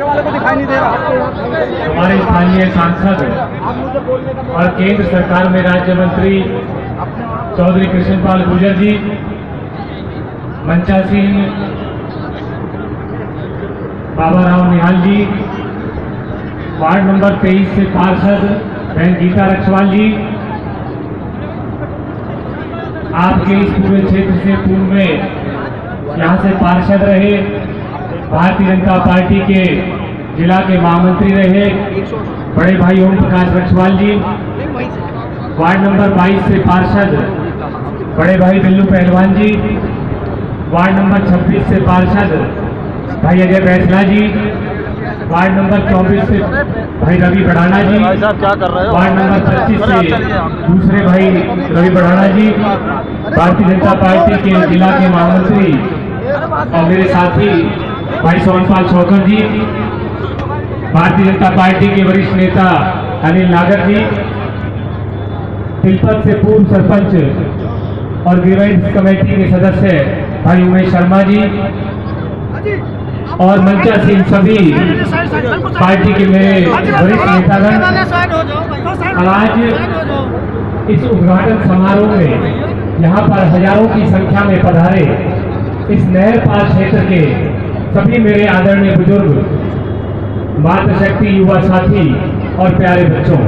वाले को दिखाई नहीं दे रहा। हमारे स्थानीय सांसद और केंद्र सरकार में राज्य मंत्री चौधरी कृष्णपाल गुर्जर जी, मंचासीन बाबा राव निहाल जी, वार्ड नंबर 23 से पार्षद बहन गीता रक्षवाल जी, आपके इस पूरे क्षेत्र से पूर्व में यहाँ से पार्षद रहे, भारतीय जनता पार्टी के जिला के महामंत्री रहे बड़े भाई ओम प्रकाश रक्षवाल जी, वार्ड नंबर 22 से पार्षद बड़े भाई बिल्लू पहलवान जी, वार्ड नंबर 26 से पार्षद भाई अजय बैसला जी, वार्ड नंबर 24 से भाई रवि बढ़ाना जी, वार्ड नंबर 25 से दूसरे भाई रवि बढ़ाना जी, भारतीय जनता पार्टी के जिला के महामंत्री और मेरे साथी भाई सोनपाल छोकर जी, भारतीय जनता पार्टी के वरिष्ठ नेता अनिल नागर जी, तिलपत से पूर्व सरपंच और गिवेंट्स कमेटी के सदस्य भाई उमेश शर्मा जी और मंचासीन सभी पार्टी के मेरे वरिष्ठ नेतागण, आज इस उद्घाटन समारोह में यहाँ पर हजारों की संख्या में पधारे इस नहर पार क्षेत्र के सभी मेरे आदरणीय बुजुर्ग, मातृशक्ति, युवा साथी और प्यारे बच्चों,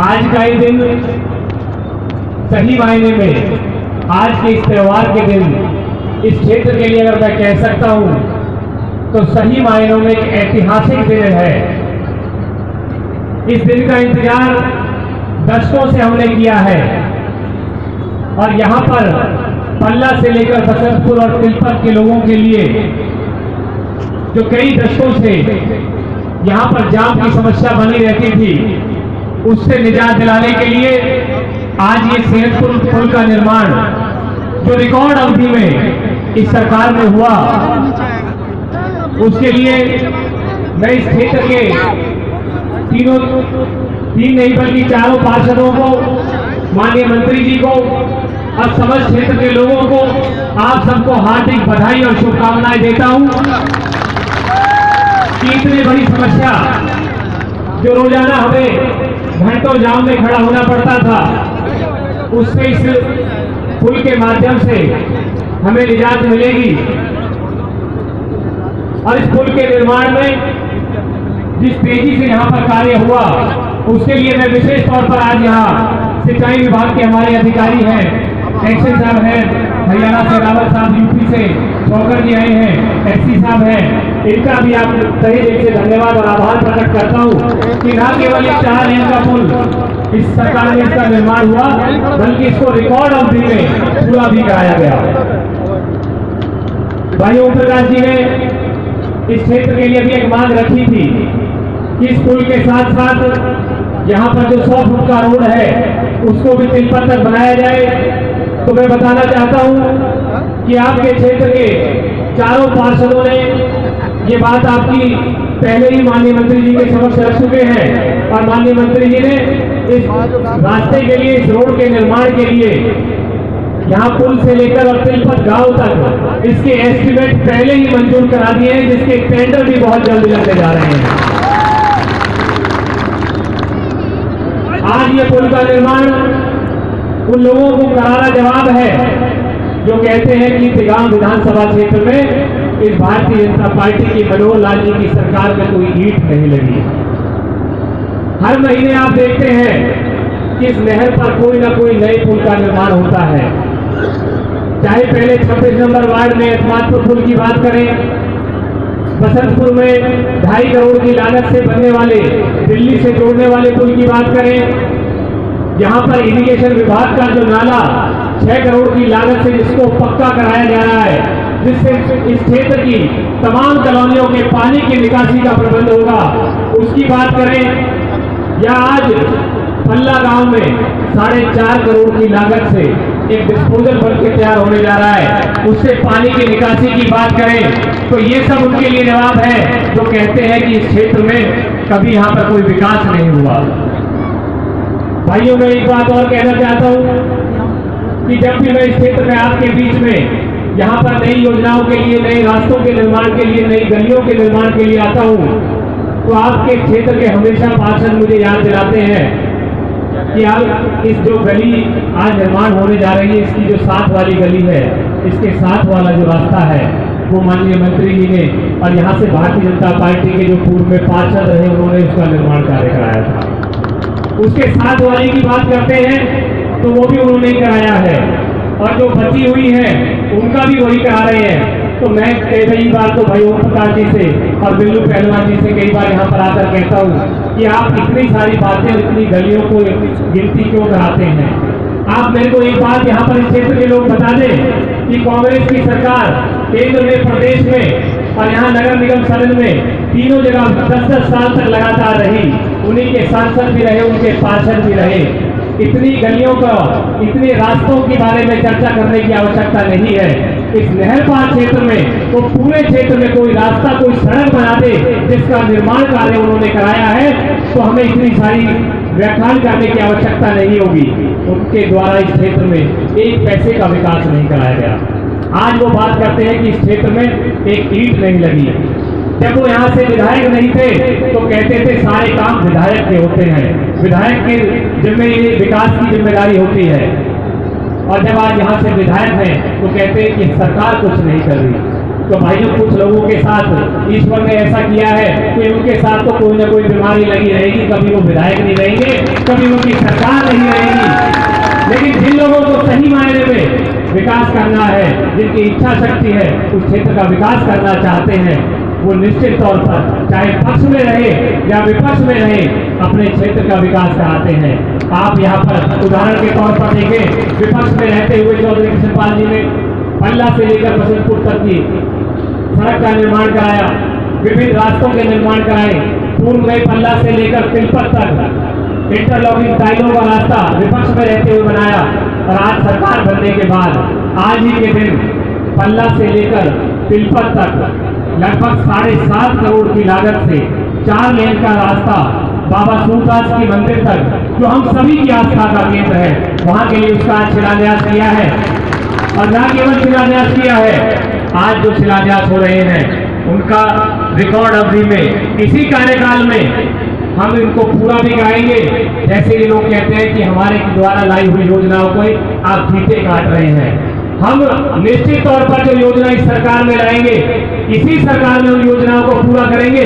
आज का ये दिन सही मायने में आज के इस त्योहार के दिन इस क्षेत्र के लिए अगर मैं कह सकता हूं तो सही मायनों में एक ऐतिहासिक दिन है। इस दिन का इंतजार दशकों से हमने किया है और यहाँ पर पल्ला से लेकर बसंतपुर और तिलपत के लोगों के लिए जो कई दशकों से यहाँ पर जाम की समस्या बनी रहती थी, उससे निजात दिलाने के लिए आज ये सेहतपुर पुल का निर्माण जो रिकॉर्ड अवधि में इस सरकार में हुआ, उसके लिए मैं इस क्षेत्र के तीन नहीं बल्कि चारों पार्षदों को, माननीय मंत्री जी को और समस्त क्षेत्र के लोगों को, आप सबको हार्दिक बधाई और शुभकामनाएं देता हूं कि इतनी बड़ी समस्या जो रोजाना हमें घंटों जाम में खड़ा होना पड़ता था, उससे इस पुल के माध्यम से हमें निजात मिलेगी। और इस पुल के निर्माण में जिस तेजी से यहाँ पर कार्य हुआ, उसके लिए मैं विशेष तौर पर आज यहाँ सिंचाई विभाग के हमारे अधिकारी हैं, एक्शन साहब हैं, हरियाणा से रावत साहब, यूपी से छोकर जी आए हैं, एससी साहब हैं, इनका भी आप तहे दिल से धन्यवाद और आभार प्रकट करता हूँ कि न केवल एक 4 लेन का पुल इस सरकार में इसका निर्माण हुआ, बल्कि इसको रिकॉर्ड अवधि में पूरा भी कराया गया। भाई ओम प्रकाश जी ने इस क्षेत्र के लिए भी एक मांग रखी थी कि इस पुल के साथ साथ यहाँ पर जो 100 फुट का रोड है उसको भी तिलपत तक बनाया जाए। तो मैं बताना चाहता हूँ कि आपके क्षेत्र के चारों पार्षदों ने ये बात आपकी पहले ही माननीय मंत्री जी के समक्ष रख चुके हैं और माननीय मंत्री जी ने इस रास्ते के लिए, इस रोड के निर्माण के लिए यहाँ पुल से लेकर और तिलपत गांव तक इसके एस्टीमेट पहले ही मंजूर करा दिए हैं, जिसके टेंडर भी बहुत जल्द लगने जा रहे हैं। आज ये पुल का निर्माण उन लोगों को करारा जवाब है जो कहते हैं कि तिगांव विधानसभा क्षेत्र में इस भारतीय जनता पार्टी की मनोहर लाल जी की सरकार में कोई ईंट नहीं लगी। हर महीने आप देखते हैं कि इस नहर पर कोई ना कोई नए पुल का निर्माण होता है। चाहे पहले 26 नंबर वार्ड में एतमादपुर पुल की बात करें, बसंतपुर में 2.5 करोड़ की लागत से बनने वाले दिल्ली से जोड़ने वाले पुल की बात करें, यहाँ पर इरिगेशन विभाग का जो नाला 6 करोड़ की लागत से जिसको पक्का कराया जा रहा है, जिससे इस क्षेत्र की तमाम कॉलोनियों के पानी की निकासी का प्रबंध होगा, उसकी बात करें, या आज पल्ला गांव में 4.5 करोड़ की लागत से एक डिस्पोजल बन के तैयार होने जा रहा है, उससे पानी की निकासी की बात करें, तो ये सब उनके लिए जवाब है जो कहते हैं कि इस क्षेत्र में कभी यहाँ पर कोई विकास नहीं हुआ। भाइयों, मैं एक बात और कहना चाहता हूँ कि जब भी मैं इस क्षेत्र में आपके बीच में यहाँ पर नई योजनाओं के लिए, नए रास्तों के निर्माण के लिए, नई गलियों के निर्माण के लिए आता हूँ तो आपके क्षेत्र के हमेशा पार्षद मुझे याद दिलाते हैं कि आप इस जो गली आज निर्माण होने जा रही है, इसकी जो साथ वाली गली है, इसके साथ वाला जो रास्ता है वो माननीय मंत्री जी ने और यहाँ से भारतीय जनता पार्टी के जो पूर्व में पार्षद रहे उन्होंने उसका निर्माण कार्य कराया था। उसके साथ वाली की बात करते हैं तो वो भी उन्होंने कराया है और जो बची हुई है उनका भी वही करा रहे हैं। तो मैं कई बार तो भाई ओम प्रकाश जी से और बिल्लू पहलवान जी से कई बार यहाँ पर आकर कहता हूँ कि आप इतनी सारी बातें और इतनी गलियों को गिनती क्यों कराते हैं। आप मेरे को एक बात यहाँ पर इस क्षेत्र के लोग बता दें कि कांग्रेस की सरकार केंद्र में, प्रदेश में और यहाँ नगर निगम सदन में तीनों जगह 10-10 साल तक लगातार रही, उन्हीं के सांसद भी रहे, उनके पार्षद भी रहे। इतनी गलियों का, इतने रास्तों के बारे में चर्चा करने की आवश्यकता नहीं है। इस नहर पार क्षेत्र में तो पूरे क्षेत्र में कोई रास्ता, कोई सड़क बना दे जिसका निर्माण कार्य उन्होंने कराया है, तो हमें इतनी सारी व्याख्यान करने की आवश्यकता नहीं होगी। उनके द्वारा इस क्षेत्र में एक पैसे का विकास नहीं कराया गया। आज वो बात करते हैं कि इस क्षेत्र में एक ईंट नहीं लगी। जब वो यहाँ से विधायक नहीं थे तो कहते थे सारे काम विधायक के होते हैं, विधायक के जिम्मे विकास की जिम्मेदारी होती है। और जब आज यहाँ से विधायक हैं तो कहते हैं कि सरकार कुछ नहीं कर रही। तो भाइयों, कुछ लोगों के साथ ईश्वर ने ऐसा किया है कि उनके साथ तो कोई ना कोई बीमारी लगी रहेगी, कभी वो विधायक नहीं रहेंगे, कभी उनकी सरकार नहीं रहेगी। लेकिन जिन लोगों को सही मायने में विकास करना है, जिनकी इच्छा शक्ति है, उस क्षेत्र का विकास करना चाहते हैं, वो निश्चित तौर पर चाहे पक्ष में रहे या विपक्ष में रहे, अपने क्षेत्र का विकास कराते हैं। आप यहाँ पर उदाहरण के तौर पर देखें, विपक्ष में रहते हुए चौधरी कृष्णपाल जी ने पल्ला से लेकर बसंतपुर तक की सड़क का निर्माण कराया, विभिन्न रास्तों के निर्माण कराए। पूर्व में पल्ला से लेकर तिलपत तक इंटरलॉकिंग टाइलों का रास्ता विपक्ष में रहते हुए बनाया और आज सरकार बनने के बाद आज ही के दिन पल्ला से लेकर तिलपत तक लगभग 7.5 करोड़ की लागत से 4 लेन का रास्ता बाबा सूरदास की मंदिर तक, जो हम सभी की आस्था का केंद्र है, वहां के लिए उसका शिलान्यास किया है। और न केवल शिलान्यास किया है, आज जो शिलान्यास हो रहे हैं उनका रिकॉर्ड अवधि में, इसी कार्यकाल में हम इनको पूरा भी कराएंगे। जैसे ये लोग कहते हैं कि हमारे द्वारा लाई हुई योजनाओं को आप फीते काट रहे हैं, हम निश्चित तौर पर जो योजना इस सरकार में लाएंगे, इसी सरकार में उन योजनाओं को पूरा करेंगे।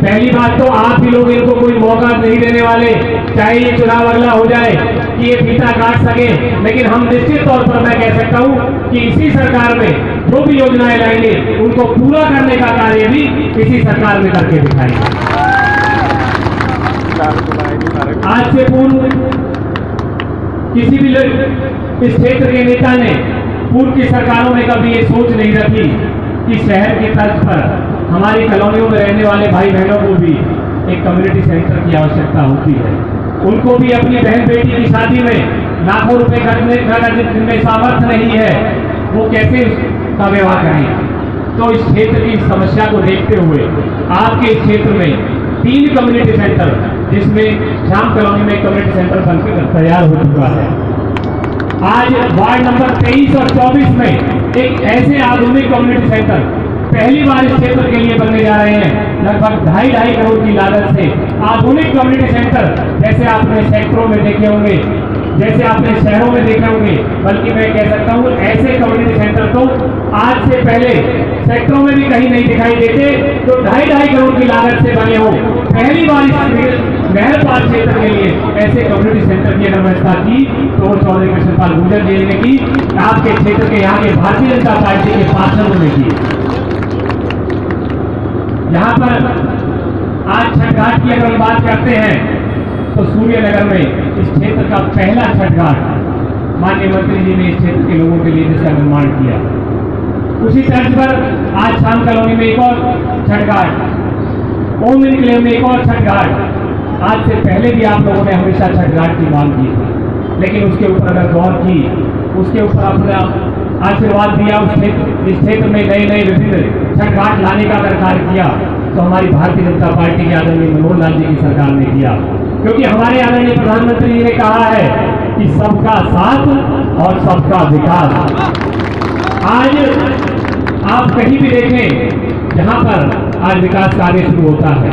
पहली बात तो आप ही लोग इनको कोई मौका नहीं देने वाले, चाहे ये चुनाव अगला हो जाए कि ये फीता काट सके, लेकिन हम निश्चित तौर पर मैं कह सकता हूं कि इसी सरकार में जो भी योजनाएं लाएंगे उनको पूरा करने का कार्य भी इसी सरकार में करके दिखाएंगे। आज से पूर्व किसी भी इस क्षेत्र के नेता ने, पूर्व की सरकारों ने कभी ये सोच नहीं रखी कि शहर की तर्ज पर हमारी कॉलोनियों में रहने वाले भाई बहनों को भी एक कम्युनिटी सेंटर की आवश्यकता होती है। उनको भी अपनी बहन बेटी की शादी में लाखों रुपए खर्चने का जिनमें सामर्थ्य नहीं है, वो कैसे उसका व्यवहार करें। तो इस क्षेत्र की समस्या को देखते हुए आपके इस क्षेत्र में 3 कम्युनिटी सेंटर, जिसमें श्याम कॉलोनी में कम्युनिटी सेंटर बनकर तैयार हो चुका है। आज वार्ड नंबर 23 और 24 में एक ऐसे आधुनिक कम्युनिटी सेंटर पहली बार इस क्षेत्र के लिए बनने जा रहे हैं। लगभग 2.5 करोड़ की लागत से आधुनिक कम्युनिटी सेंटर, जैसे आपने सेक्टरों में देखे होंगे, जैसे आपने शहरों में देखे होंगे, बल्कि मैं कह सकता हूँ ऐसे कम्युनिटी सेंटर तो आज से पहले सेक्टरों में भी कहीं नहीं दिखाई देते, जो 2.5 करोड़ की लागत से बने हो। पहली बार इस नहर पार क्षेत्र के लिए ऐसे कम्युनिटी सेंटर की व्यवस्था की तो चौधरी कृष्णपाल गुर्जर जी ने की, आपके क्षेत्र के यहाँ के भारतीय जनता पार्टी के पार्षदों ने की। यहाँ पर आज छठ घाट की अगर हम बात करते हैं तो सूर्यनगर में इस क्षेत्र का पहला छठ घाट माननीय मंत्री जी ने इस क्षेत्र के लोगों के लिए जिसका निर्माण किया। उसी तर्ज पर आज श्याम कॉलोनी में एक और छठ घाट, ओम इनक्लेव में एक और छठ घाट। आज से पहले भी आप लोगों ने हमेशा छठ घाट की मांग की थी, लेकिन उसके ऊपर अगर गौर की, उसके ऊपर अपना आशीर्वाद दिया, इस क्षेत्र में नए नए विभिन्न छठ घाट लाने का अगर कार्य किया तो हमारी भारतीय जनता पार्टी के आदरणीय मनोहर लाल जी की सरकार ने किया। क्योंकि हमारे आदरणीय प्रधानमंत्री जी ने कहा है कि सबका साथ और सबका विकास। आज आप कहीं भी देखें जहां पर आज विकास कार्य शुरू होता है,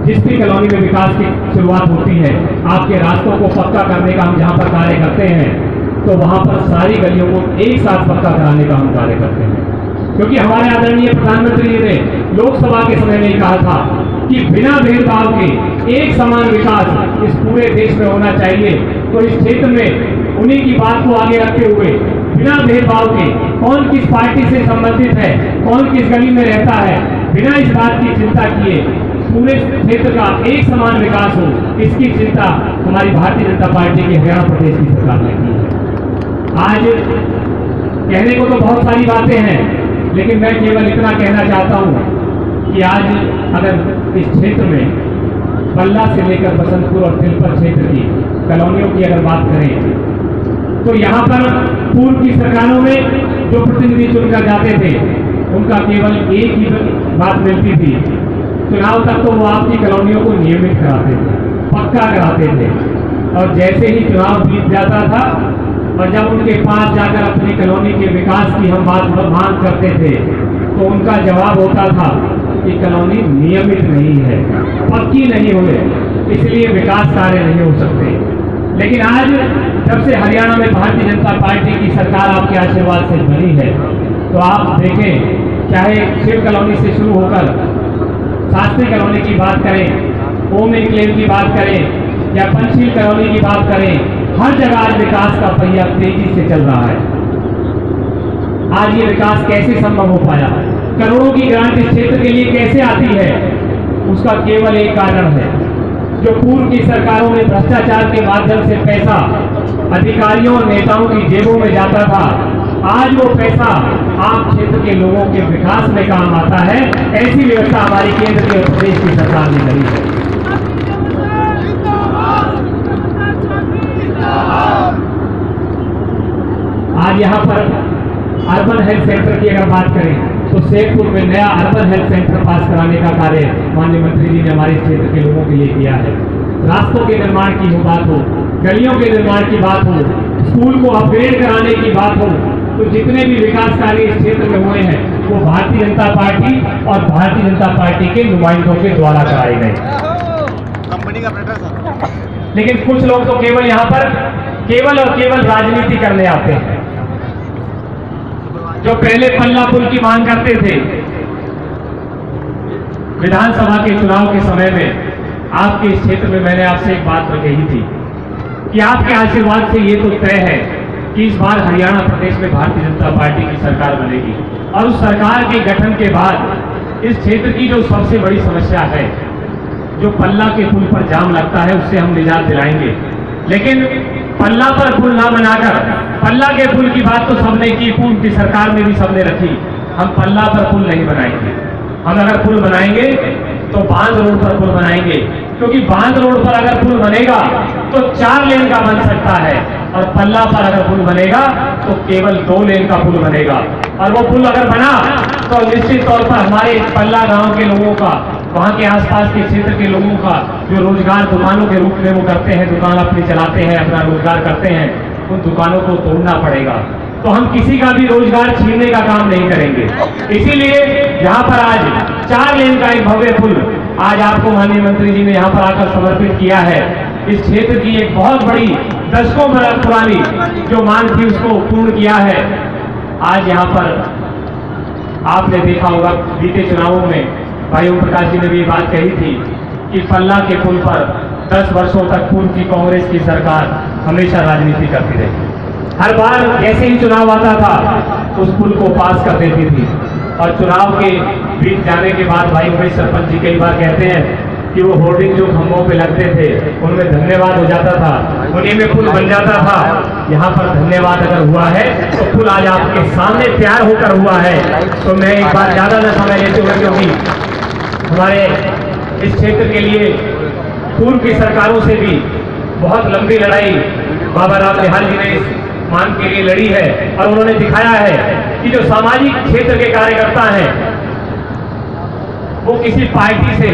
जिस भी कॉलोनी में विकास की शुरुआत होती है, आपके रास्तों को पक्का करने का हम जहां पर कार्य करते हैं, तो वहां पर सारी गलियों को एक साथ पक्का कराने का हम कार्य करते हैं। क्योंकि हमारे आदरणीय प्रधानमंत्री जी ने लोकसभा के समय में कहा था कि बिना भेदभाव के एक समान विकास इस पूरे देश में होना चाहिए। तो इस क्षेत्र में उन्हीं की बात को आगे रखते हुए बिना भेदभाव के कौन किस पार्टी से संबंधित है, कौन किस गली में रहता है, बिना इस बात की चिंता किए पूरे क्षेत्र का एक समान विकास हो, इसकी चिंता हमारी भारतीय जनता पार्टी की हरियाणा प्रदेश की सरकार ने की है। आज कहने को तो बहुत सारी बातें हैं, लेकिन मैं केवल इतना कहना चाहता हूं कि आज अगर इस क्षेत्र में बल्ला से लेकर बसंतपुर और तिलपर क्षेत्र की कॉलोनियों की अगर बात करें, तो यहाँ पर पूर्व की सरकारों में जो प्रतिनिधि चुनकर जाते थे, उनका केवल एक ही बात मिलती थी, चुनाव तक तो वो आपकी कॉलोनियों को नियमित कराते थे, पक्का कराते थे, और जैसे ही चुनाव जीत जाता था और जब उनके पास जाकर अपनी कॉलोनी के विकास की हम बात मांग करते थे, तो उनका जवाब होता था कि कॉलोनी नियमित नहीं है, पक्की नहीं हुए, इसलिए विकास कार्य नहीं हो सकते। लेकिन आज जब से हरियाणा में भारतीय जनता पार्टी की सरकार आपके आशीर्वाद से बनी है, तो आप देखें, चाहे शिव कॉलोनी से शुरू होकर शास्त्री कॉलोनी की बात करें, ओम एनक्लेव की बात करें या पंचशील कॉलोनी की बात करें, हर जगह आज विकास का पहिया तेजी से चल रहा है। आज ये विकास कैसे संभव हो पाया, करोड़ों की ग्रांट इस क्षेत्र के लिए कैसे आती है, उसका केवल एक कारण है, जो पूर्व की सरकारों में भ्रष्टाचार के माध्यम से पैसा अधिकारियों और नेताओं की जेबों में जाता था, आज वो पैसा आप क्षेत्र के लोगों के विकास में काम आता है। ऐसी व्यवस्था हमारी केंद्र के प्रदेश की सरकार ने करी है। आज यहाँ पर अर्बन हेल्थ सेंटर की अगर बात करें, तो शेखपुर में नया अर्बन हेल्थ सेंटर पास कराने का कार्य माननीय मंत्री जी ने हमारे क्षेत्र के लोगों के लिए किया है। रास्तों के निर्माण की हो बात हो, गलियों के निर्माण की बात हो, स्कूल को अपग्रेड कराने की बात हो, तो जितने भी विकास कार्य इस क्षेत्र में हुए हैं, वो भारतीय जनता पार्टी और भारतीय जनता पार्टी के नुमाइंदों के द्वारा कराए गए। कंपनी का लेकिन कुछ लोग तो केवल यहाँ पर केवल और केवल राजनीति करने आते हैं। जो पहले पल्ला पुल की मांग करते थे, विधानसभा के चुनाव के समय में आपके इस क्षेत्र में मैंने आपसे एक बात कही थी कि आपके आशीर्वाद से ये तो तय है कि इस बार हरियाणा प्रदेश में भारतीय जनता पार्टी की सरकार बनेगी, और उस सरकार के गठन के बाद इस क्षेत्र की जो सबसे बड़ी समस्या है, जो पल्ला के पुल पर जाम लगता है, उससे हम निजात दिलाएंगे। लेकिन पल्ला पर पुल ना बनाकर, पल्ला के पुल की बात तो सबने की, पूर्व की सरकार में भी सबने रखी, हम पल्ला पर पुल नहीं बनाएंगे। हम अगर पुल बनाएंगे तो बांध रोड पर पुल बनाएंगे, क्योंकि बांध रोड पर अगर पुल बनेगा तो 4 लेन का बन सकता है, और पल्ला पर अगर पुल बनेगा तो केवल 2 लेन का पुल बनेगा। और वो पुल अगर बना तो निश्चित तौर पर हमारे पल्ला गांव के लोगों का, वहां के आसपास के क्षेत्र के लोगों का जो रोजगार दुकानों के रूप में वो करते हैं, दुकान अपनी चलाते हैं, अपना रोजगार करते हैं, उन दुकानों को तोड़ना पड़ेगा। तो हम किसी का भी रोजगार छीनने का काम नहीं करेंगे। इसीलिए यहाँ पर आज 4 लेन का एक भव्य पुल आज आपको माननीय मंत्री जी ने यहाँ पर आकर समर्पित किया है। इस क्षेत्र की एक बहुत बड़ी दशकों पुरानी जो मांग थी, उसको पूर्ण किया है। आज यहाँ पर आपने देखा होगा, बीते चुनावों में भाई ओम प्रकाश जी ने भी बात कही थी कि पल्ला के पुल पर 10 वर्षों तक पूर्व की कांग्रेस की सरकार हमेशा राजनीति करती रही। हर बार जैसे ही चुनाव आता था उस पुल को पास कर देती थी, और चुनाव के बीत जाने के बाद भाई उमेश सरपंच जी कई बार कहते हैं कि वो होर्डिंग जो खंभों पे लगते थे उनमें धन्यवाद हो जाता था, उन्हीं में पुल बन जाता था। यहाँ पर धन्यवाद अगर हुआ है तो पुल आज आपके सामने तैयार होकर हुआ है। तो मैं एक बार ज़्यादा न समय लेते हुए, क्योंकि हमारे इस क्षेत्र के लिए पूर्व की सरकारों से भी बहुत लंबी लड़ाई बाबा राम निहाल जी ने इस मांग के लिए लड़ी है, और उन्होंने दिखाया है कि जो सामाजिक क्षेत्र के कार्यकर्ता हैं वो किसी पार्टी से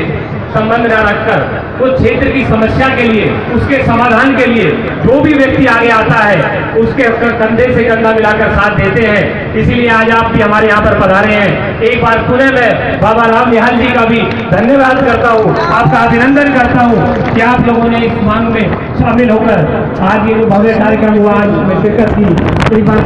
संबंध न रखकर उस क्षेत्र की समस्या के लिए, उसके समाधान के लिए जो भी व्यक्ति आगे आता है उसके कंधे से कंधा मिलाकर साथ देते हैं। इसीलिए आज आप भी हमारे यहाँ पर पधारे हैं। एक बार पुनः मैं बाबा राम निहाल जी का भी धन्यवाद करता हूँ, आपका अभिनंदन करता हूँ कि आप लोगों ने इस मांग में शामिल होकर आज ये जो भव्य कार्यक्रम हुआ आज में शिरकत की। एक बार